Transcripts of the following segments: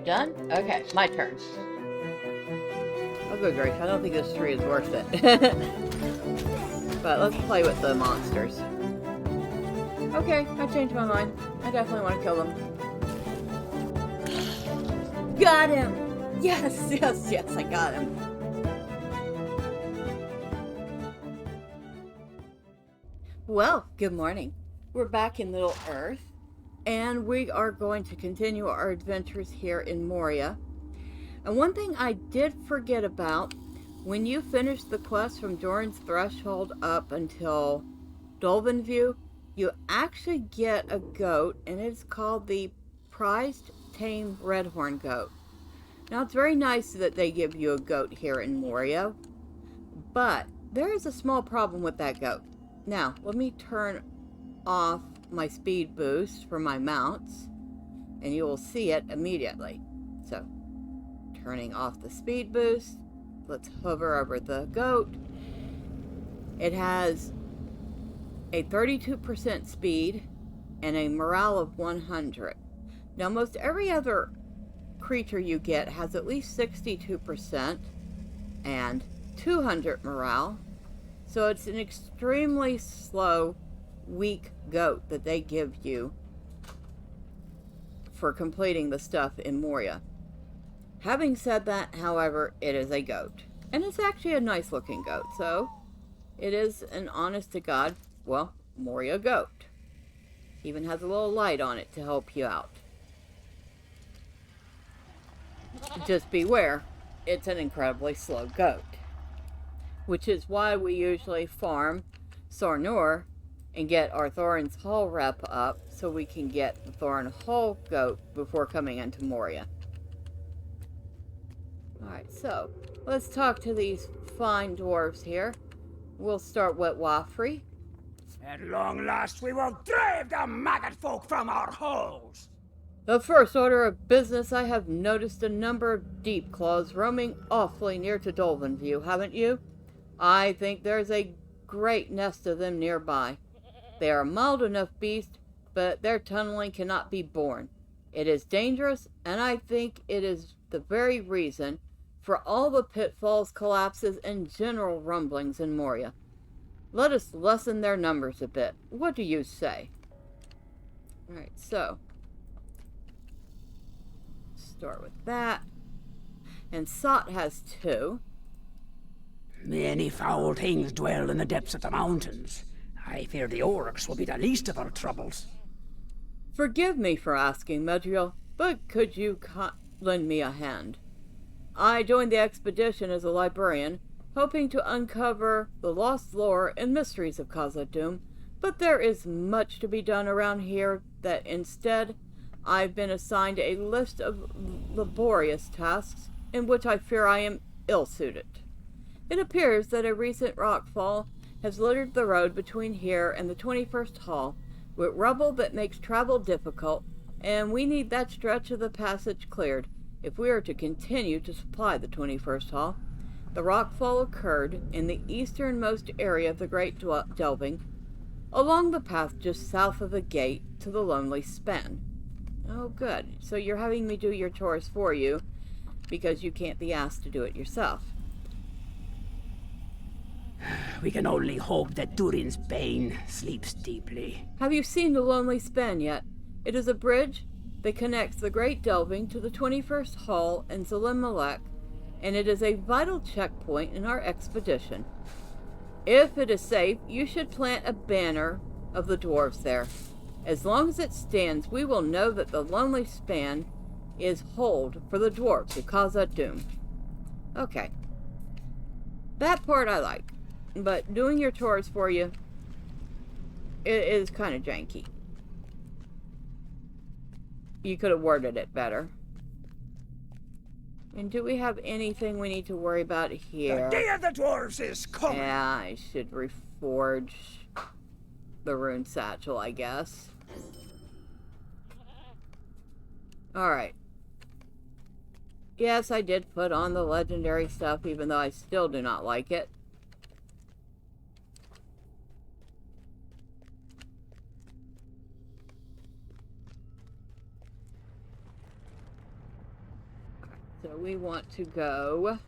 done? Okay, my turn. Oh, good grief. I don't think this tree is worth it. But let's play with the monsters. Okay, I changed my mind. I definitely want to kill them. Got him! Yes, yes, yes, I got him. Well, good morning. We're back in Middle Earth, and we are going to continue our adventures here in Moria. And one thing I did forget about, when you finish the quest from Doran's Threshold up until Dolven View, you actually get a goat, and it's called the Prized Tame Redhorn Goat. Now, it's very nice that they give you a goat here in Moria, but there is a small problem with that goat. Now, let me turn off my speed boost for my mounts, and you will see it immediately. So, turning off the speed boost, let's hover over the goat. It has a 32% speed and a morale of 100. Now, most every other creature you get has at least 62% and 200 morale. So it's an extremely slow, weak goat that they give you for completing the stuff in Moria. Having said that, however, it is a goat. And it's actually a nice looking goat, so it is an honest to God, well, Moria goat. Even has a little light on it to help you out. Just beware, it's an incredibly slow goat. Which is why we usually farm Sarnur and get our Thorin's Hall rep up so we can get the Thorin Hall goat before coming into Moria. Alright, so let's talk to these fine dwarves here. We'll start with Wafri. At long last we will drive the maggot folk from our holes! The first order of business, I have noticed a number of deep claws roaming awfully near to Dolven View, haven't you? I think there's a great nest of them nearby. They are a mild enough beast, but their tunneling cannot be borne. It is dangerous, and I think it is the very reason for all the pitfalls, collapses, and general rumblings in Moria. Let us lessen their numbers a bit. What do you say? Alright, so start with that. And Sot has 2. Many foul things dwell in the depths of the mountains. I fear the orcs will be the least of our troubles. Forgive me for asking, Medriel, but could you lend me a hand? I joined the expedition as a librarian, hoping to uncover the lost lore and mysteries of Khazad-dûm, but there is much to be done around here that instead I've been assigned a list of laborious tasks in which I fear I am ill-suited. It appears that a recent rockfall has littered the road between here and the 21st Hall with rubble that makes travel difficult, and we need that stretch of the passage cleared if we are to continue to supply the 21st Hall. The rockfall occurred in the easternmost area of the Great Delving, along the path just south of the gate to the Lonely Span. Oh, good. So you're having me do your chores for you because you can't be asked to do it yourself. We can only hope that Durin's Bane sleeps deeply. Have you seen the Lonely Span yet? It is a bridge that connects the Great Delving to the 21st Hall and Zalim Malek, and it is a vital checkpoint in our expedition. If it is safe, you should plant a banner of the dwarves there. As long as it stands, we will know that the Lonely Span is hold for the dwarves of Khazad-dûm. Okay. That part I like. But doing your chores for you, it is kind of janky. You could have worded it better. And do we have anything we need to worry about here? The day of the dwarves is coming! Yeah, I should reforge the rune satchel, I guess. Alright. Yes, I did put on the legendary stuff, even though I still do not like it. So we want to go...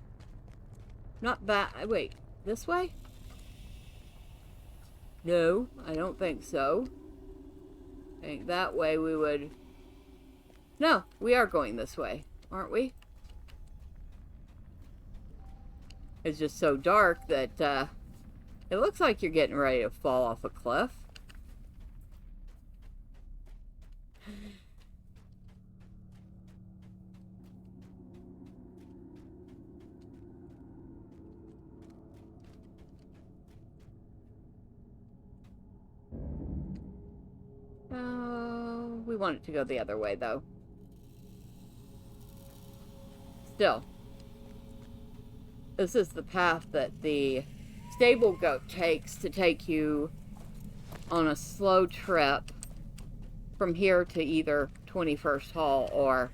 Not that... Wait, this way? No, I don't think so. I think that way we would... No, we are going this way, aren't we? It's just so dark that it looks like you're getting ready to fall off a cliff. We want it to go the other way, though. Still, this is the path that the stable goat takes to take you on a slow trip from here to either 21st Hall or...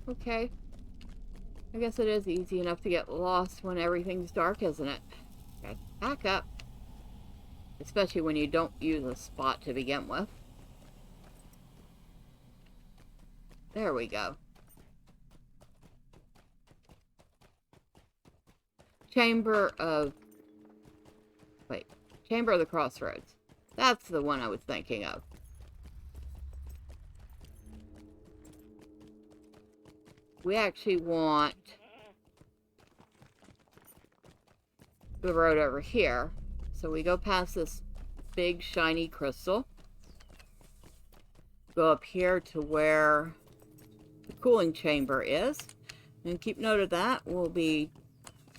Okay. I guess it is easy enough to get lost when everything's dark, isn't it? Okay, back up. Especially when you don't use a spot to begin with. There we go. Chamber of the Crossroads. That's the one I was thinking of. We actually want the road over here. So we go past this big shiny crystal. Go up here to where the cooling chamber is. And keep note of that. We'll be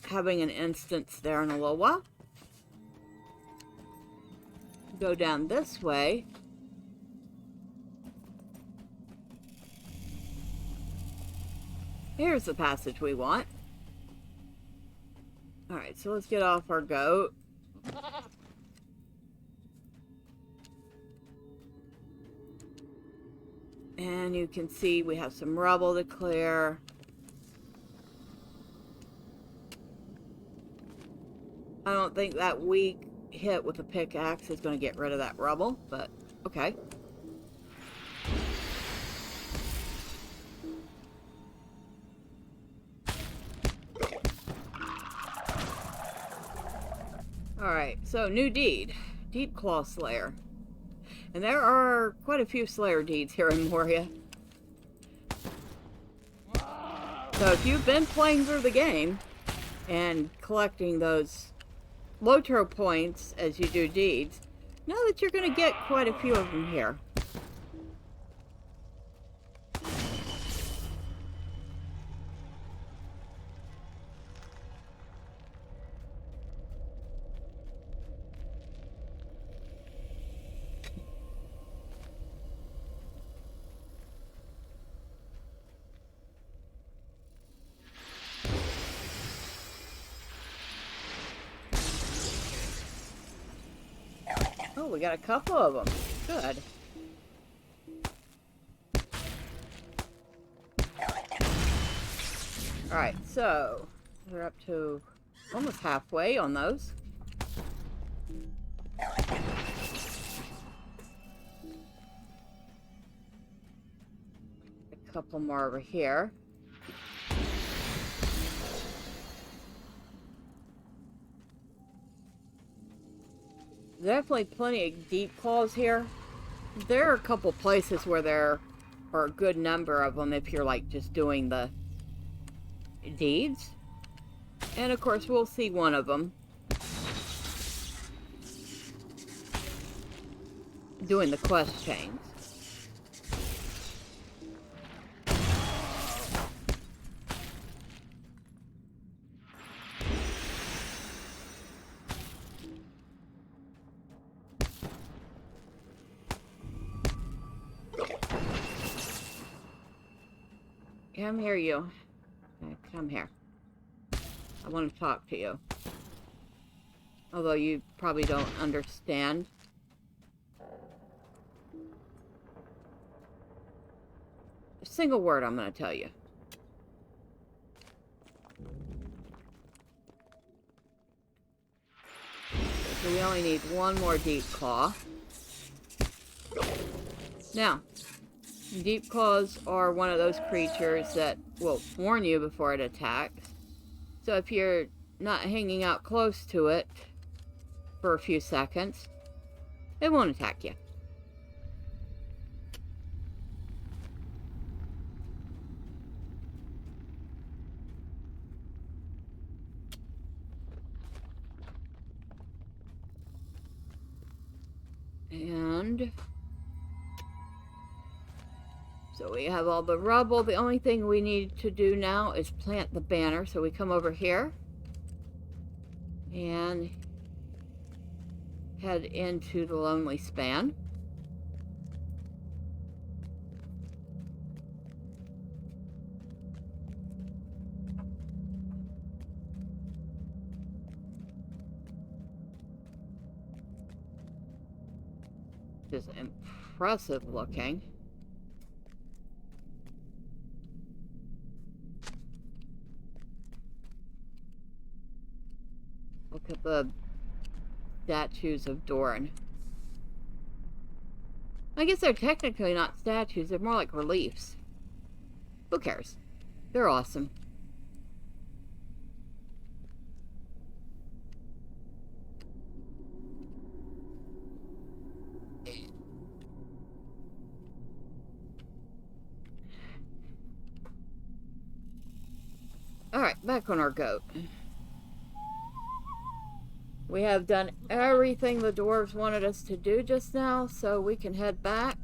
having an instance there in a little while. Go down this way. Here's the passage we want. Alright, so let's get off our goat. And you can see we have some rubble to clear. I don't think that weak hit with a pickaxe is going to get rid of that rubble, but okay. Alright, so new deed. Deep Claw Slayer. And there are quite a few Slayer deeds here in Moria. So if you've been playing through the game and collecting those LOTRO points as you do deeds, know that you're going to get quite a few of them here. Oh, we got a couple of them. Good. Alright, so we're up to almost halfway on those. A couple more over here. Definitely plenty of deep claws here. There are a couple places where there are a good number of them if you're like just doing the deeds. And of course we'll see one of them doing the quest chains. Come here, you. Come here. I want to talk to you. Although you probably don't understand. A single word I'm going to tell you. So we only need one more deep claw. Now, deep claws are one of those creatures that will warn you before it attacks. So if you're not hanging out close to it for a few seconds, it won't attack you. And so we have all the rubble. The only thing we need to do now is plant the banner. So we come over here and head into the Lonely Span. Just impressive looking. Look at the statues of Doran. I guess they're technically not statues, they're more like reliefs. Who cares? They're awesome. Alright, back on our goat. We have done everything the dwarves wanted us to do just now, so we can head back.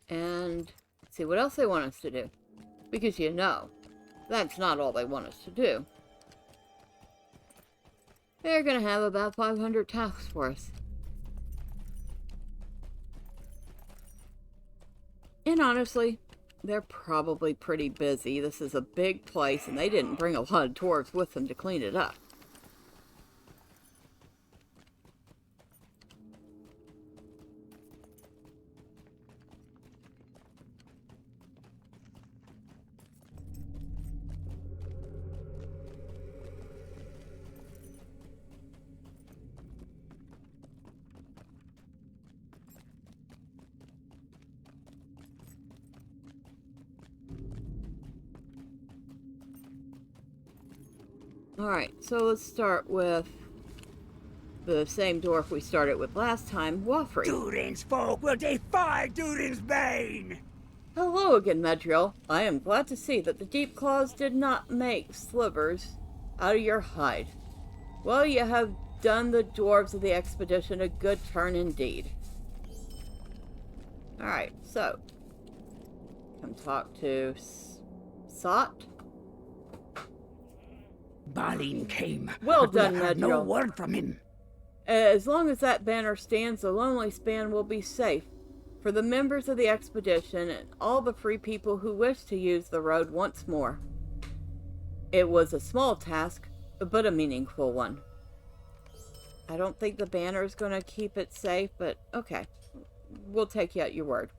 And see what else they want us to do. Because you know, that's not all they want us to do. They're gonna have about 500 tasks for us. And honestly, they're probably pretty busy. This is a big place, and they didn't bring a lot of dwarves with them to clean it up. Alright, so let's start with the same dwarf we started with last time, Waffrey. Durin's folk will defy Durin's bane! Hello again, Medriel. I am glad to see that the Deep Claws did not make slivers out of your hide. Well, you have done the dwarves of the expedition a good turn indeed. Alright, so come talk to Sot. Balin came. Well but we done, have heard no Medriel. word from him. As long as that banner stands, the Lonely Span will be safe for the members of the expedition and all the free people who wish to use the road once more. It was a small task, but a meaningful one. I don't think the banner is going to keep it safe, but okay. We'll take you at your word.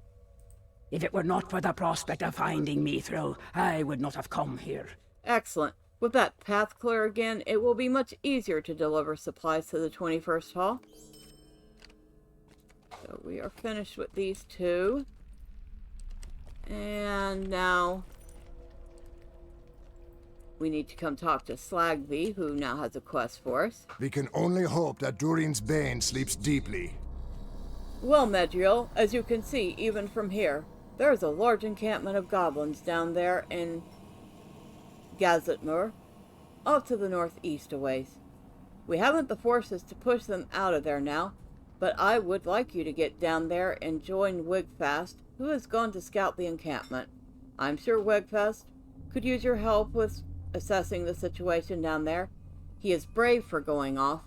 If it were not for the prospect of finding Mithril, I would not have come here. Excellent. With that path clear again, it will be much easier to deliver supplies to the 21st Hall. So we are finished with these two. And now we need to come talk to Slagby, who now has a quest for us. We can only hope that Durin's bane sleeps deeply. Well, Medriel, as you can see, even from here, there is a large encampment of goblins down there in Gazetmur, off to the northeast a ways. We haven't the forces to push them out of there now, but I would like you to get down there and join Wigfast, who has gone to scout the encampment. I'm sure Wigfast could use your help with assessing the situation down there. He is brave for going off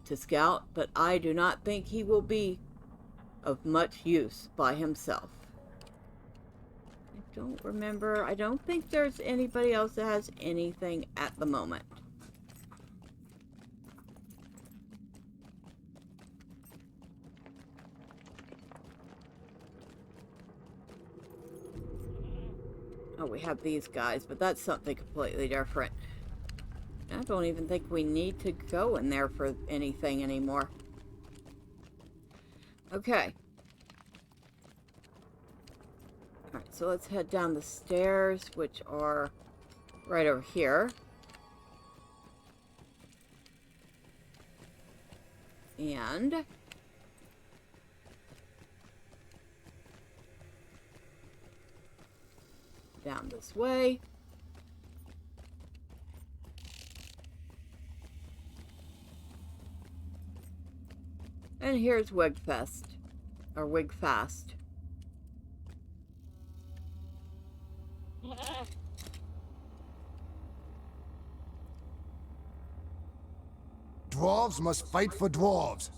to scout, but I do not think he will be of much use by himself. don't remember. I don't think there's anybody else that has anything at the moment. Oh, we have these guys, but that's something completely different. I don't even think we need to go in there for anything anymore. Okay. Alright, so let's head down the stairs, which are right over here. And down this way. And here's Wigfest, or Wigfast. Dwarves must fight for dwarves.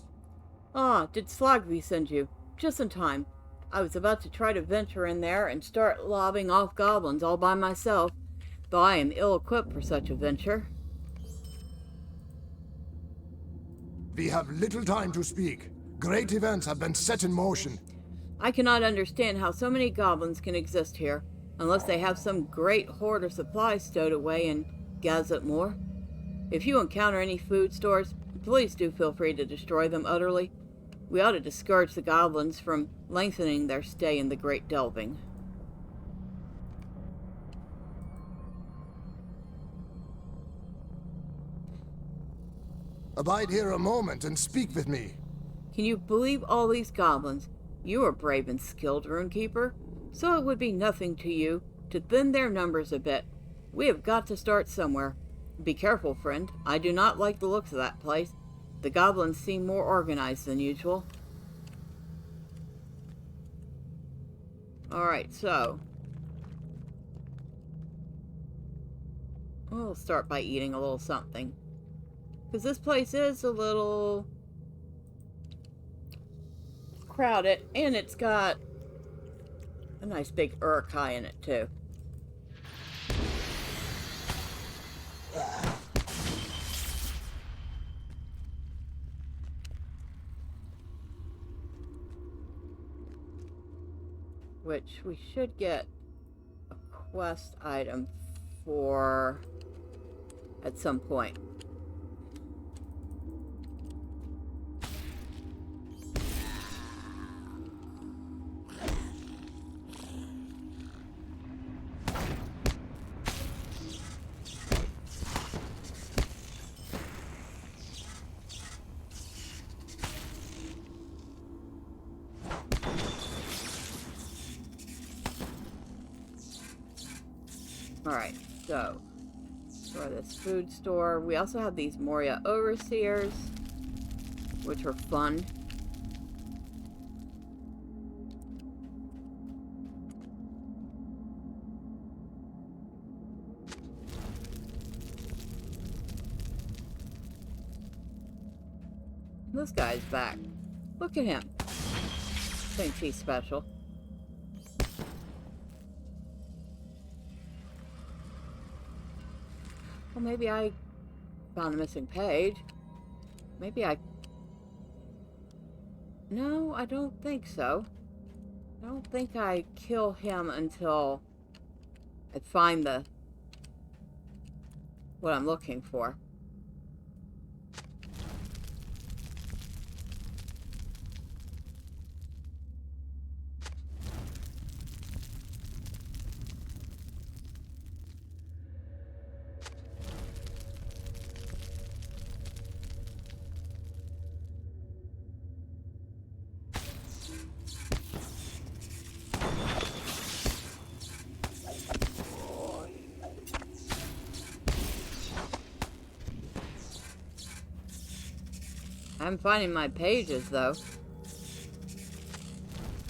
Ah, did Slogby send you? Just in time. I was about to try to venture in there and start lobbing off goblins all by myself, though I am ill-equipped for such a venture. We have little time to speak. Great events have been set in motion. I cannot understand how so many goblins can exist here, unless they have some great hoard of supplies stowed away in Gazet-Moor. If you encounter any food stores, please do feel free to destroy them utterly. We ought to discourage the goblins from lengthening their stay in the Great Delving. Abide here a moment and speak with me. Can you believe all these goblins? You are brave and skilled, Runekeeper, so it would be nothing to you to thin their numbers a bit. We have got to start somewhere. Be careful, friend. I do not like the looks of that place. The goblins seem more organized than usual. Alright, so we'll start by eating a little something. Because this place is a little crowded, and it's got a nice big urukai in it, too. Which we should get a quest item for at some point. Alright, so for this food store, we also have these Moria Overseers, which are fun. This guy's back. Look at him. Thinks he's special. Well, maybe I found a missing page. Maybe I... No, I don't think so. I don't think I kill him until I find what I'm looking for. I'm finding my pages, though.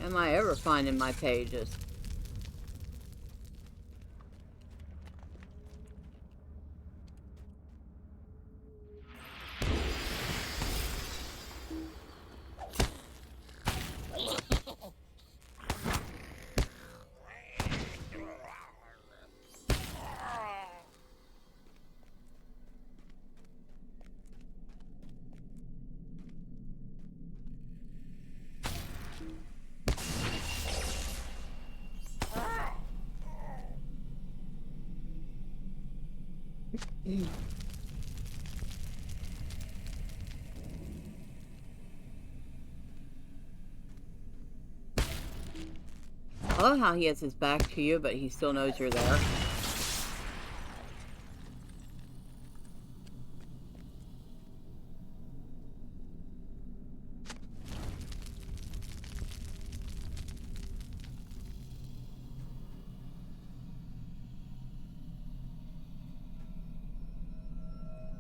Am I ever finding my pages? I love how he has his back to you, but he still knows you're there.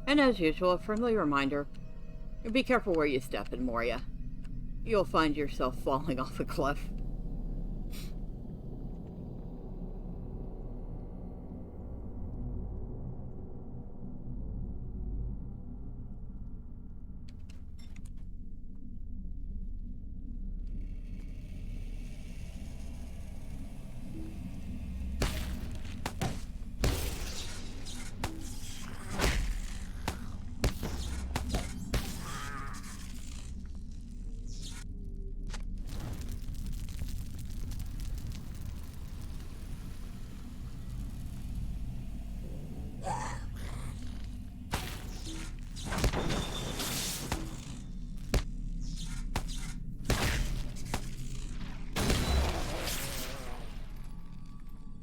And as usual, a friendly reminder, be careful where you step in Moria. You'll find yourself falling off a cliff.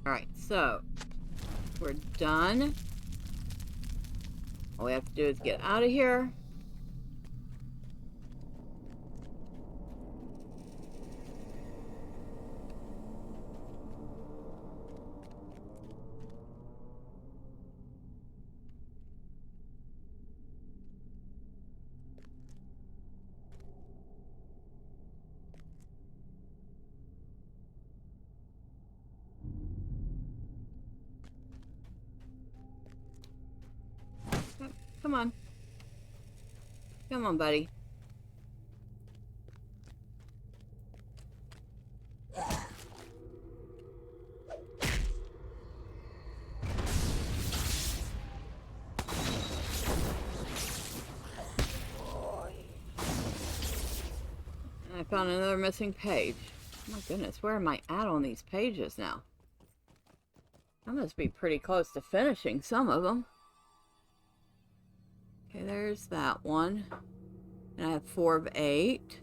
Alright, so we're done. All we have to do is get out of here. Come on. Come on, buddy. I found another missing page. Oh my goodness, where am I at on these pages now? I must be pretty close to finishing some of them. Okay, there's that one. And I have 4 of 8.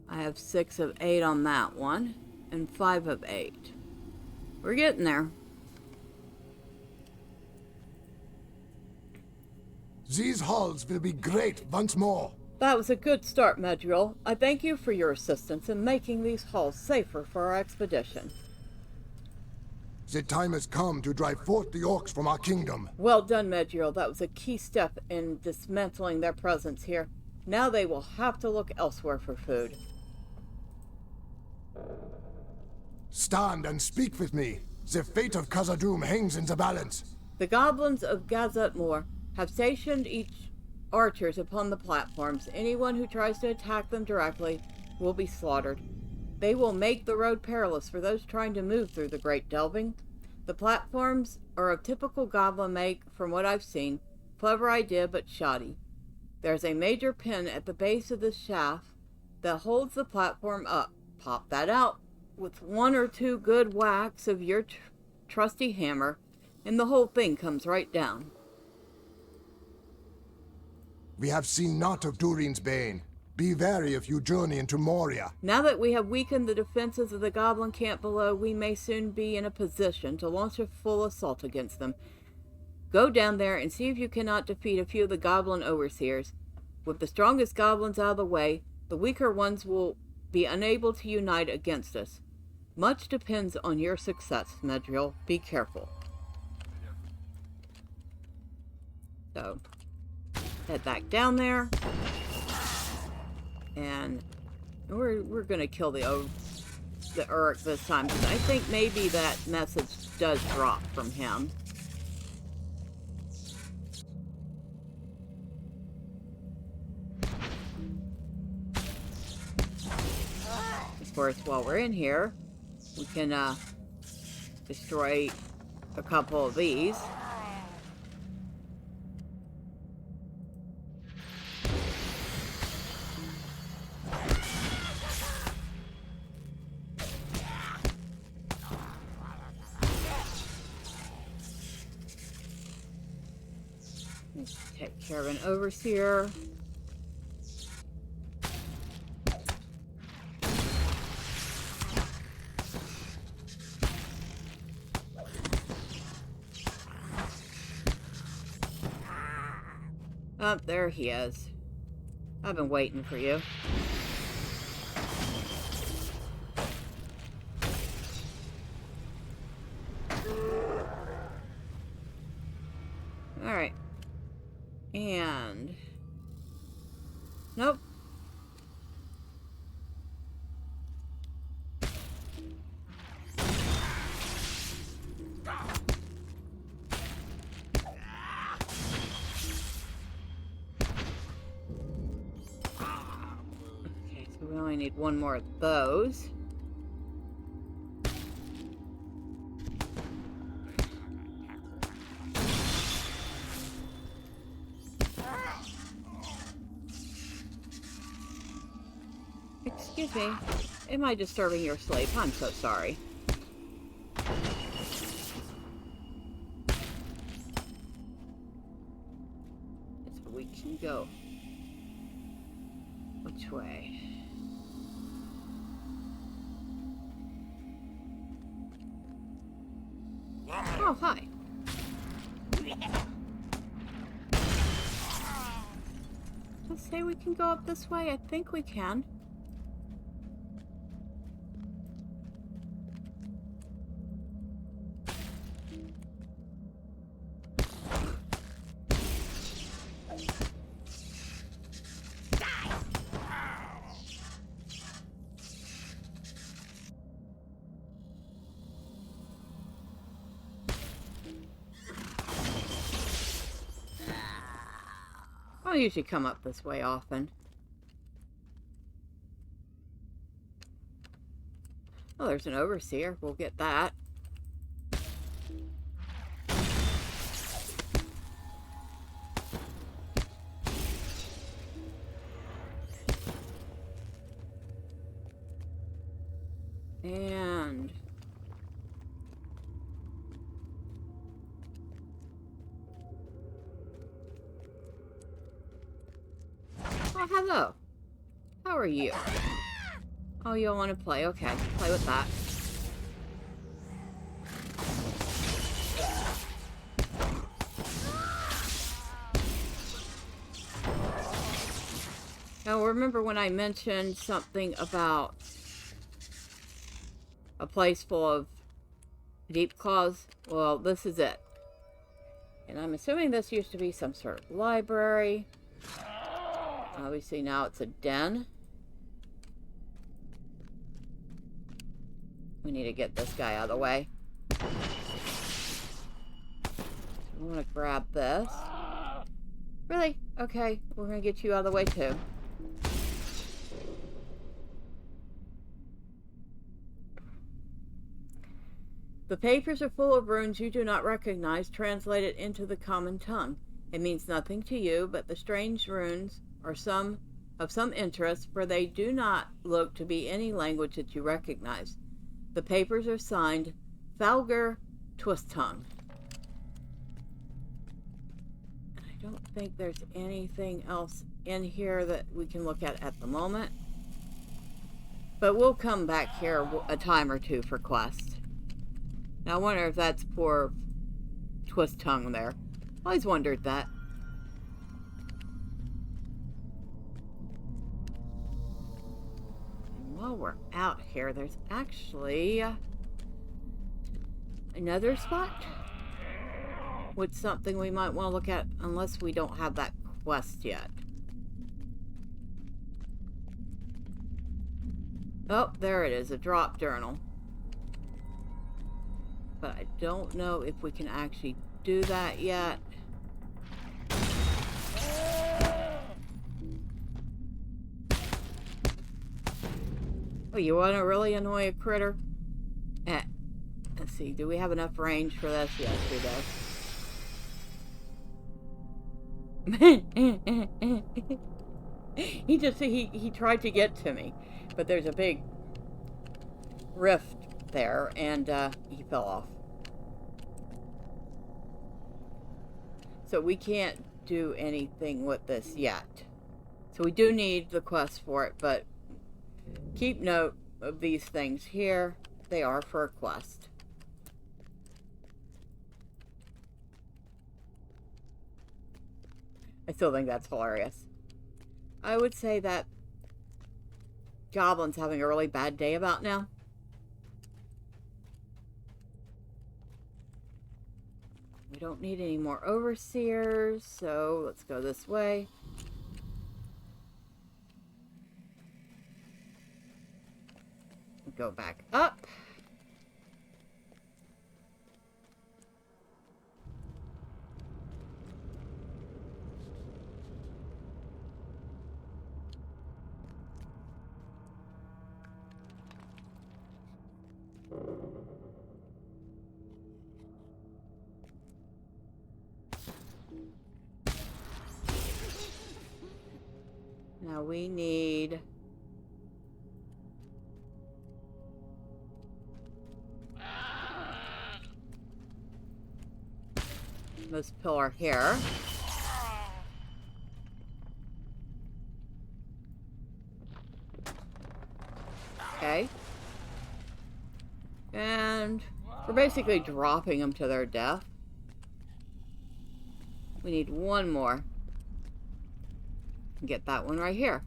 I have 6 of 8 on that one. And 5 of 8. We're getting there. These halls will be great once more. That was a good start, Medriel. I thank you for your assistance in making these halls safer for our expedition. The time has come to drive forth the orcs from our kingdom. Well done, Medriel. That was a key step in dismantling their presence here. Now they will have to look elsewhere for food. Stand and speak with me. The fate of Khazad-dûm hangs in the balance. The goblins of Gazet-Mor have stationed each archers upon the platforms. Anyone who tries to attack them directly will be slaughtered. They will make the road perilous for those trying to move through the Great Delving. The platforms are of typical goblin make from what I've seen. Clever idea, but shoddy. There's a major pin at the base of the shaft that holds the platform up. Pop that out with 1 or 2 good whacks of your trusty hammer, and the whole thing comes right down. We have seen naught of Durin's bane. Be wary if you journey into Moria. Now that we have weakened the defenses of the goblin camp below, we may soon be in a position to launch a full assault against them. Go down there and see if you cannot defeat a few of the goblin overseers. With the strongest goblins out of the way, the weaker ones will be unable to unite against us. Much depends on your success, Medriel. Be careful. So, head back down there. And we're gonna kill the Uruk this time, because I think maybe that message does drop from him. Of course, while we're in here, we can destroy a couple of these. Let's take care of an overseer. Oh, there he is. I've been waiting for you. Alright. And... nope. Okay, so we only need one more of those. Excuse me. Am I disturbing your sleep? I'm so sorry. So we can go. Which way? Oh, hi. Let's say we can go up this way. I think we can. I don't usually come up this way often. Oh, there's an overseer. We'll get that. And... oh, hello. How are you? Oh, you don't want to play? Okay, play with that. Now, remember when I mentioned something about a place full of deep claws? Well, this is it. And I'm assuming this used to be some sort of library. Obviously now it's a den. We need to get this guy out of the way. I want to grab this. Really? Okay, we're going to get you out of the way too. The papers are full of runes you do not recognize, translated into the common tongue. It means nothing to you, but the strange runes are of some interest, for they do not look to be any language that you recognize. The papers are signed Falger Twist-Tongue. I don't think there's anything else in here that we can look at the moment. But we'll come back here a time or two for quests. Now I wonder if that's poor Twist-Tongue there. Always wondered that. And while we're out here, there's actually another spot with something we might want to look at, unless we don't have that quest yet. Oh, there it is, a drop journal. But I don't know if we can actually do that yet. Oh, you want to really annoy a critter? Let's see, do we have enough range for this? Yes, we do. He tried to get to me, but there's a big rift there, and he fell off. So we can't do anything with this yet. So we do need the quest for it, but keep note of these things here. They are for a quest. I still think that's hilarious. I would say that Goblin's having a really bad day about now. We don't need any more overseers, so let's go this way. Go back up. Now we need this pillar here. Okay. And we're basically dropping them to their death. We need one more. Get that one right here.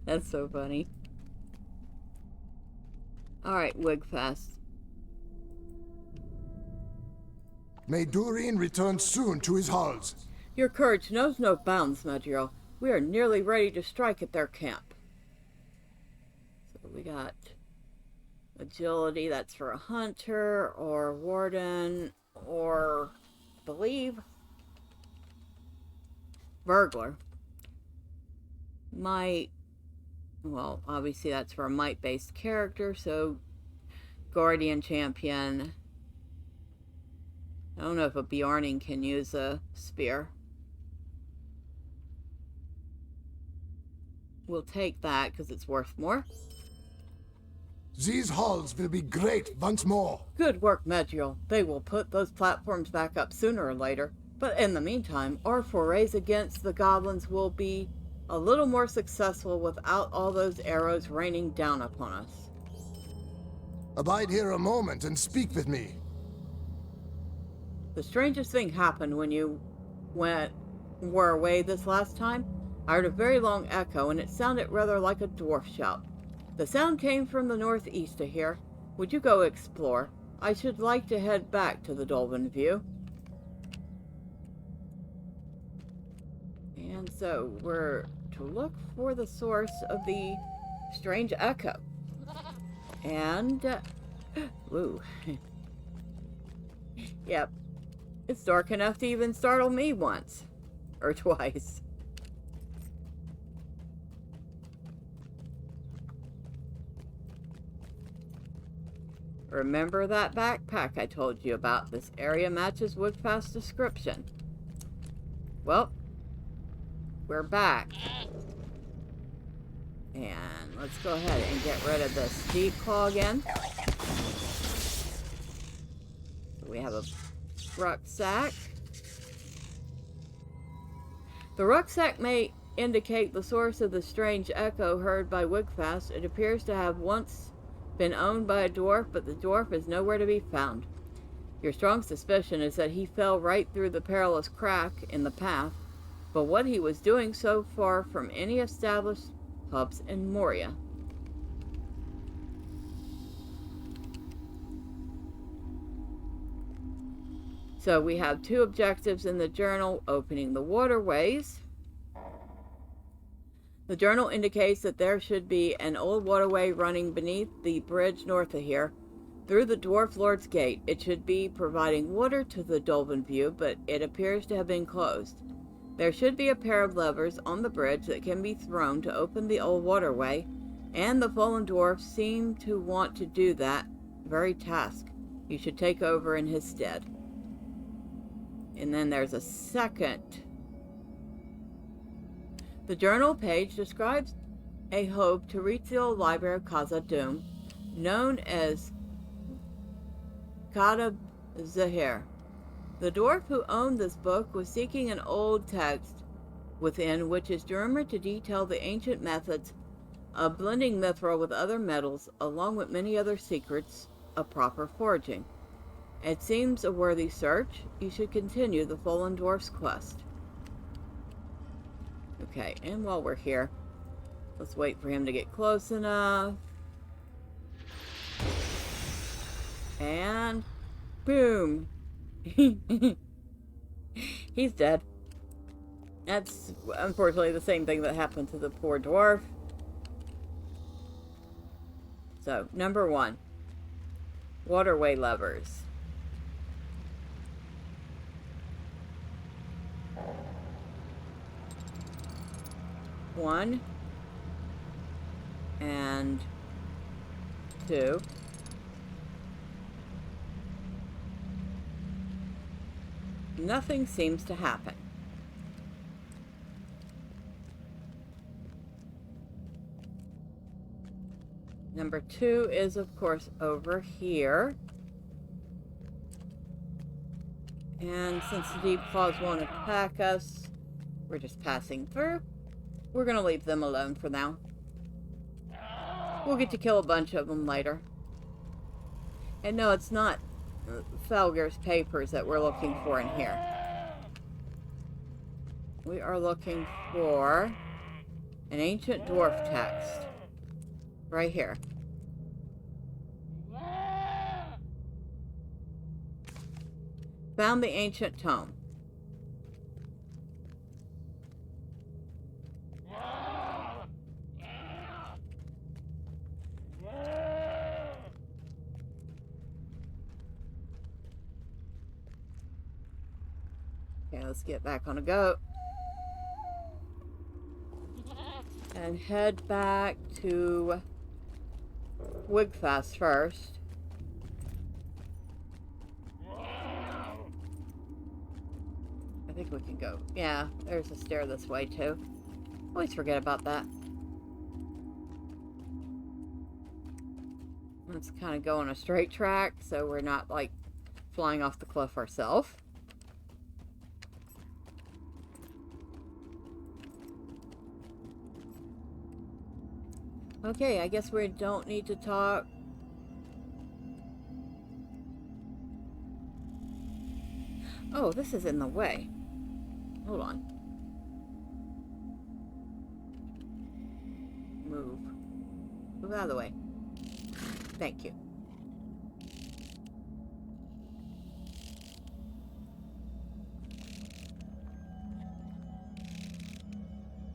That's so funny. Alright, Wigfast. May Doreen return soon to his halls. Your courage knows no bounds, Madriel. We are nearly ready to strike at their camp. So we got agility, that's for a hunter, or warden, or, I believe, burglar. Might, well, obviously that's for a might-based character, so guardian champion. I don't know if a Bjarning can use a spear. We'll take that because it's worth more. These halls will be great once more. Good work, Medriel. They will put those platforms back up sooner or later. But in the meantime, our forays against the goblins will be a little more successful without all those arrows raining down upon us. Abide here a moment and speak with me. The strangest thing happened when you were away this last time. I heard a very long echo, and it sounded rather like a dwarf shout. The sound came from the northeast of here. Would you go explore? I should like to head back to the Dolven View. And so we're to look for the source of the strange echo. And, woo. Yep. It's dark enough to even startle me once. Or twice. Remember that backpack I told you about? This area matches Wigfast's description. Well, we're back. And let's go ahead and get rid of this deep claw again. We have a rucksack. The rucksack may indicate the source of the strange echo heard by Wigfast. It appears to have once been owned by a dwarf, but the dwarf is nowhere to be found. Your strong suspicion is that he fell right through the perilous crack in the path, but what he was doing so far from any established pubs in Moria. So we have two objectives in the journal: opening the waterways. The journal indicates that there should be an old waterway running beneath the bridge north of here, through the Dwarf Lord's Gate. It should be providing water to the Dolven View, but it appears to have been closed. There should be a pair of levers on the bridge that can be thrown to open the old waterway, and the fallen dwarf seemed to want to do that very task. You should take over in his stead. And then there's a second. The journal page describes a hope to reach the old library of Khazad-dûm. known as Kadab Zahir. The dwarf who owned this book was seeking an old text within which is rumored to detail the ancient methods of blending mithril with other metals, along with many other secrets of proper forging. It seems a worthy search. You should continue the Fallen Dwarf's quest. Okay, and while we're here, let's wait for him to get close enough. And boom. He's dead. That's unfortunately the same thing that happened to the poor dwarf. So, number 1. Waterway levers. One and 2. Nothing seems to happen. Number 2 is, of course, over here. And since the deep claws won't attack us, we're just passing through. We're going to leave them alone for now. We'll get to kill a bunch of them later. And no, it's not Falgir's papers that we're looking for in here. We are looking for an ancient dwarf text. Right here. Found the ancient tome. Okay, let's get back on a goat. And head back to Wigfast first. I think we can go. Yeah, there's a stair this way too. Always forget about that. Let's kind of go on a straight track so we're not like flying off the cliff ourselves. Okay, I guess we don't need to talk. Oh, this is in the way. Hold on. Move. Move out of the way. Thank you.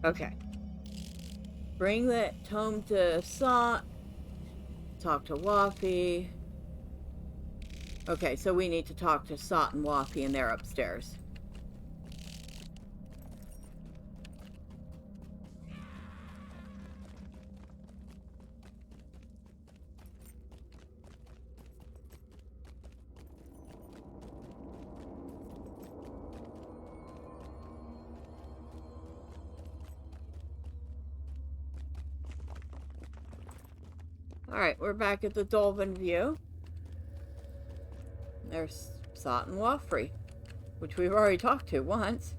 Okay. Bring that tome to Sot. Talk to Waffy. Okay, so we need to talk to Sot and Waffy, and they're upstairs. Alright, we're back at the Dolven View. There's Sot and Waffy, which we've already talked to once.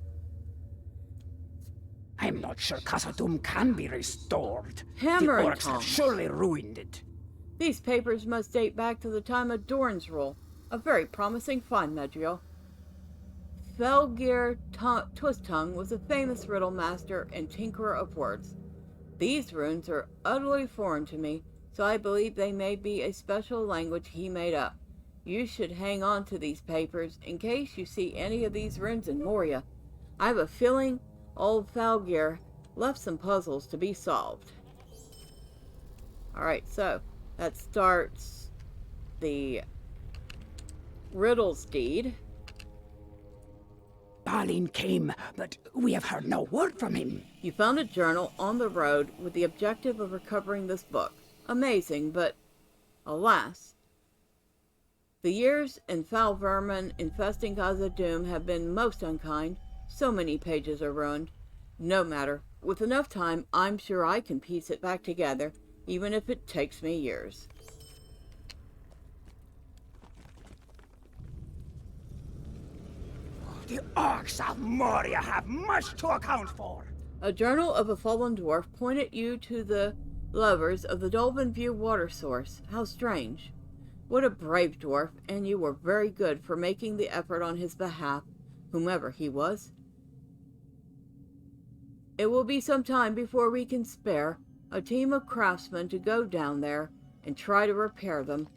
I'm not sure Khazad-dûm can be restored. Hammer the and orcs have tongs. surely ruined it. These papers must date back to the time of Dorn's rule. A very promising find, Medriel. Felgir Twist-Tongue was a famous riddle master and tinkerer of words. These runes are utterly foreign to me, so I believe they may be a special language he made up. You should hang on to these papers in case you see any of these runes in Moria. I have a feeling old Falgir left some puzzles to be solved. Alright, so that starts the riddles deed. Balin came, but we have heard no word from him. You found a journal on the road with the objective of recovering this book. Amazing, but alas. The years and foul vermin infesting Khazad-dûm have been most unkind. So many pages are ruined. No matter. With enough time, I'm sure I can piece it back together, even if it takes me years. The orcs of Moria have much to account for. A journal of a fallen dwarf pointed you to the levers of the Dolven View water source. How strange. What a brave dwarf, and you were very good for making the effort on his behalf, whomever he was. It will be some time before we can spare a team of craftsmen to go down there and try to repair them.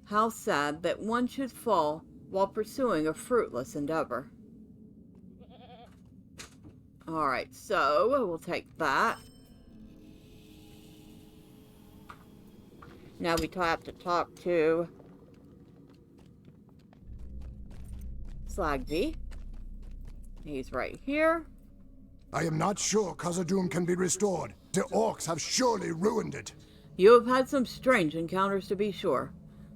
How sad that one should fall while pursuing a fruitless endeavor. Alright, so we'll take that. Now we have to talk to Slagby. He's right here. I am not sure Khazad-dûm can be restored. The orcs have surely ruined it. You have had some strange encounters, to be sure.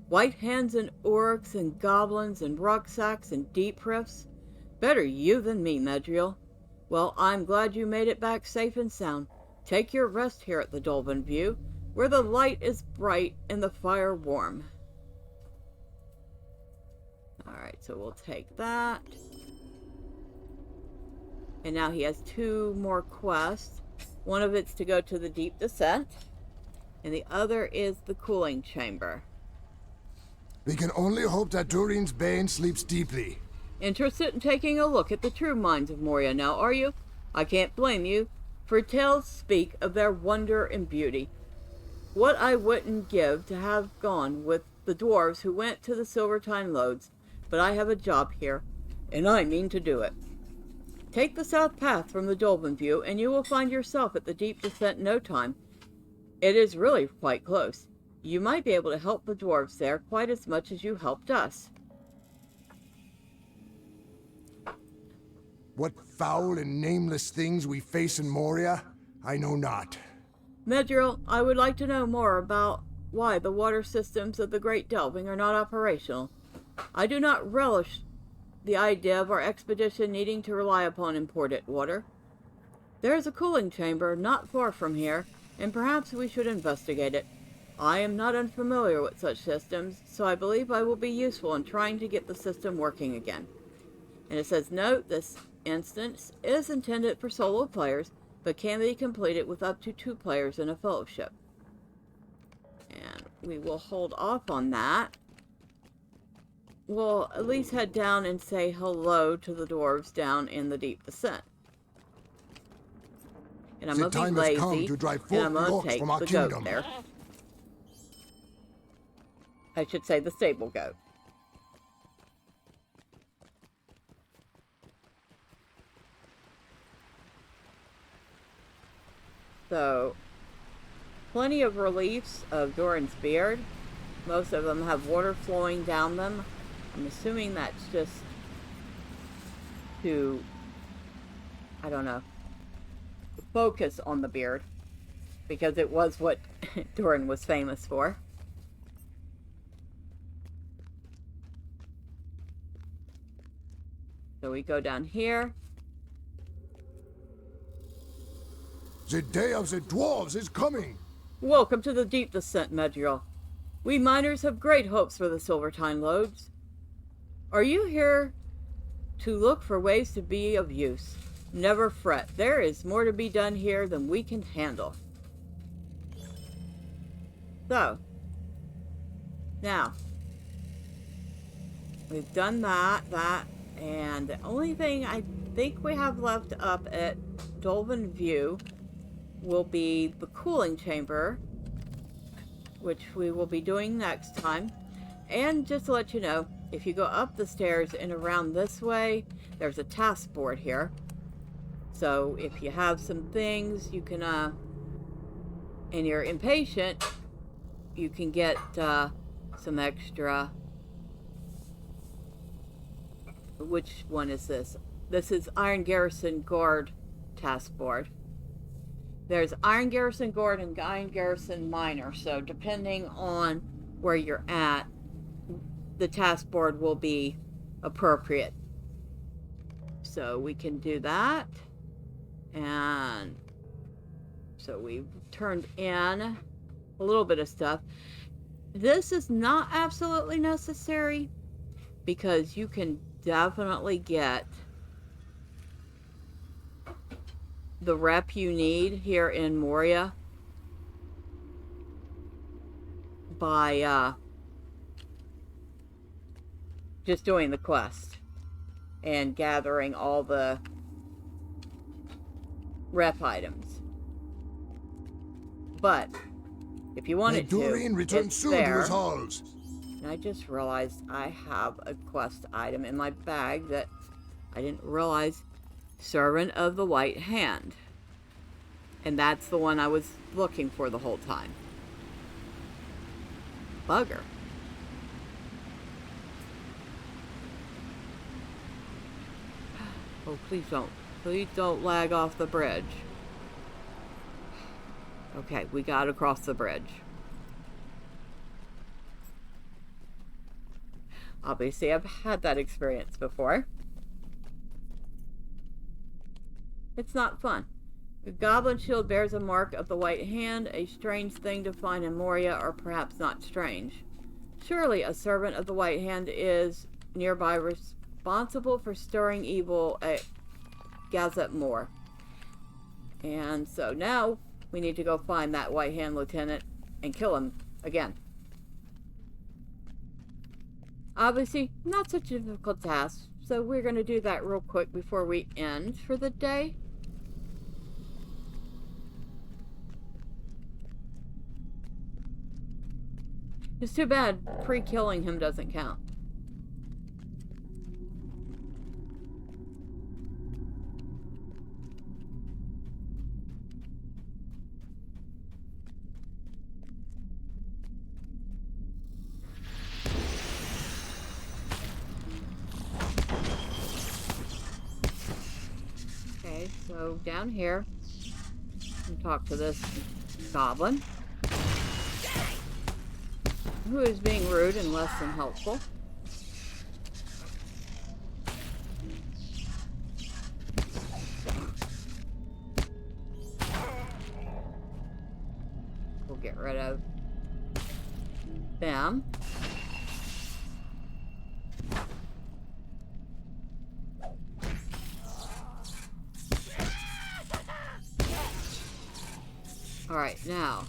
White hands and orcs and goblins and rucksacks and deep rifts. Better you than me, Medriel. Well, I'm glad you made it back safe and sound. Take your rest here at the Dolven View, where the light is bright and the fire warm. Alright, so we'll take that. And now he has 2 more quests. One of it's to go to the Deep Descent, and the other is the Cooling Chamber. We can only hope that Durin's Bane sleeps deeply. Interested in taking a look at the true mines of Moria now, are you? I can't blame you, for tales speak of their wonder and beauty. What I wouldn't give to have gone with the dwarves who went to the Silvertine Lodes, but I have a job here, and I mean to do it. Take the south path from the Dolven View, and you will find yourself at the Deep Descent in no time. It is really quite close. You might be able to help the dwarves there quite as much as you helped us. What foul and nameless things we face in Moria, I know not. Medriel, I would like to know more about why the water systems of the Great Delving are not operational. I do not relish the idea of our expedition needing to rely upon imported water. There is a cooling chamber not far from here, and perhaps we should investigate it. I am not unfamiliar with such systems, so I believe I will be useful in trying to get the system working again. And it says, note, this instance is intended for solo players, but can be completed with up to 2 players in a fellowship. And we will hold off on that. We'll at least head down and say hello to the dwarves down in the Deep Descent. And I'm going to be lazy, and I'm going to take the goat there. I should say the stable goat. So, plenty of reliefs of Doran's beard. Most of them have water flowing down them. I'm assuming that's just to, I don't know, focus on the beard, because it was what Doran was famous for. So we go down here. The day of the dwarves is coming. Welcome to the Deep Descent, Medriel. We miners have great hopes for the Silvertine Lodes. Are you here to look for ways to be of use? Never fret. There is more to be done here than we can handle. So, now, we've done that, and the only thing I think we have left up at Dolven View will be the cooling chamber, which we will be doing next time. And just to let you know, if you go up the stairs and around this way, there's a task board here. So if you have some things, you can, and you're impatient, you can get some extra. Which one is this? This is Iron Garrison Guard task board. There's Iron Garrison Guard and Iron Garrison Miner, so depending on where you're at, the task board will be appropriate. So we can do that. And so we've turned in a little bit of stuff. This is not absolutely necessary, because you can definitely get the rep you need here in Moria by just doing the quest and gathering all the rep items. But if you wanted to, Durin returns it's soon there. to his halls. And I just realized I have a quest item in my bag that I didn't realize. Servant of the White Hand. And that's the one I was looking for the whole time. Bugger. Oh, please don't. Please don't lag off the bridge. Okay, we got across the bridge. Obviously, I've had that experience before. It's not fun. The goblin shield bears a mark of the White Hand, a strange thing to find in Moria, or perhaps not strange. Surely a servant of the White Hand is nearby responsible for stirring evil at Gazette Moor. And so now we need to go find that White Hand lieutenant and kill him again. Obviously, not such a difficult task, so we're going to do that real quick before we end for the day. It's too bad pre-killing him doesn't count. Okay, so down here, and talk to this goblin, who is being rude and less than helpful. We'll get rid of them. Alright, now,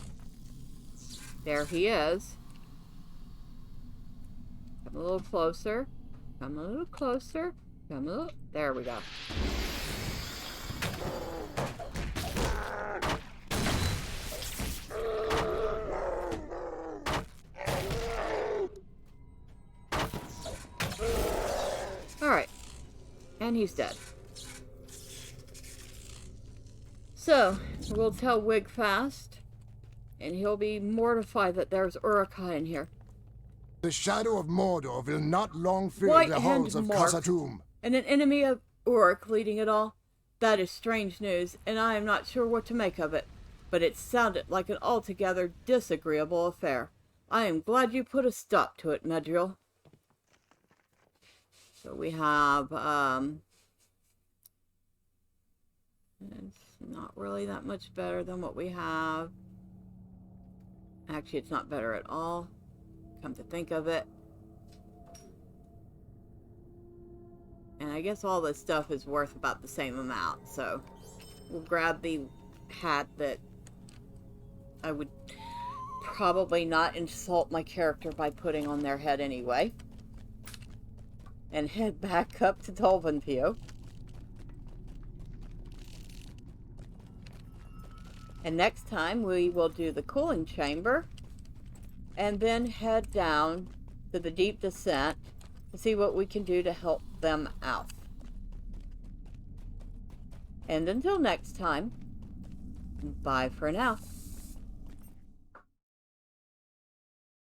there he is. Come a little closer. Come a little closer. Come a little... There we go. Alright. And he's dead. So, we'll tell Wigfast, and he'll be mortified that there's Uruk-hai in here. The shadow of Mordor will not long fill White the Hand halls of marked, Khazad-dûm. and an enemy of Uruk leading it all. That is strange news, and I am not sure what to make of it, but it sounded like an altogether disagreeable affair. I am glad you put a stop to it, Medriel. So we have, it's not really that much better than what we have. Actually, it's not better at all, come to think of it. And I guess all this stuff is worth about the same amount, so we'll grab the hat that I would probably not insult my character by putting on their head anyway, and head back up to Dolven View. And next time we will do the cooling chamber and then head down to the deep descent to see what we can do to help them out. And until next time, bye for now.